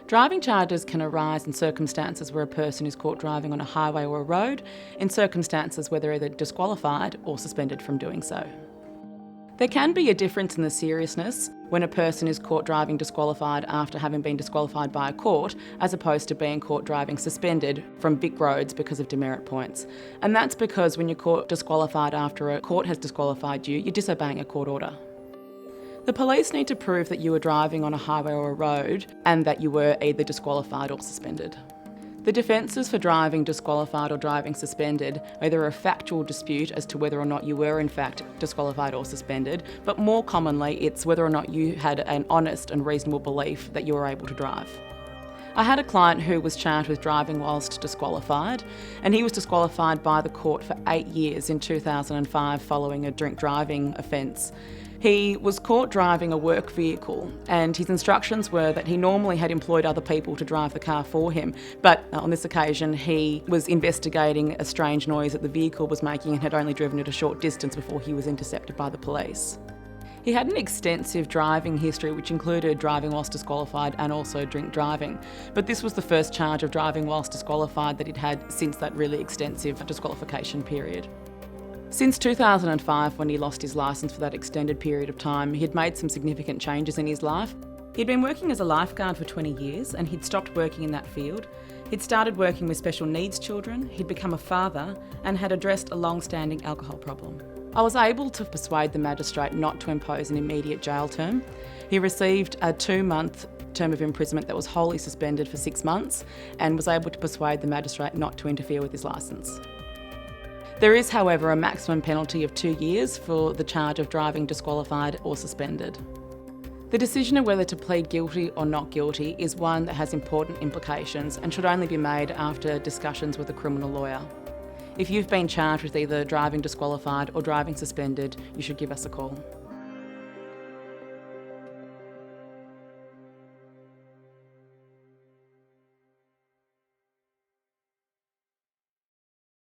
Driving charges can arise in circumstances where a person is caught driving on a highway or a road, in circumstances where they're either disqualified or suspended from doing so. There can be a difference in the seriousness when a person is caught driving disqualified after having been disqualified by a court, as opposed to being caught driving suspended from VicRoads because of demerit points. And that's because when you're caught disqualified after a court has disqualified you, you're disobeying a court order. The police need to prove that you were driving on a highway or a road and that you were either disqualified or suspended. The defences for driving disqualified or driving suspended are either a factual dispute as to whether or not you were in fact disqualified or suspended, but more commonly it's whether or not you had an honest and reasonable belief that you were able to drive. I had a client who was charged with driving whilst disqualified, and he was disqualified by the court for 8 years in 2005 following a drink driving offence. He was caught driving a work vehicle, and his instructions were that he normally had employed other people to drive the car for him, but on this occasion he was investigating a strange noise that the vehicle was making and had only driven it a short distance before he was intercepted by the police. He had an extensive driving history which included driving whilst disqualified and also drink driving, but this was the first charge of driving whilst disqualified that he'd had since that really extensive disqualification period. Since 2005, when he lost his licence for that extended period of time, he'd made some significant changes in his life. He'd been working as a lifeguard for 20 years and he'd stopped working in that field. He'd started working with special needs children, he'd become a father and had addressed a long-standing alcohol problem. I was able to persuade the magistrate not to impose an immediate jail term. He received a 2-month term of imprisonment that was wholly suspended for 6 months and was able to persuade the magistrate not to interfere with his licence. There is, however, a maximum penalty of 2 years for the charge of driving disqualified or suspended. The decision of whether to plead guilty or not guilty is one that has important implications and should only be made after discussions with a criminal lawyer. If you've been charged with either driving disqualified or driving suspended, you should give us a call.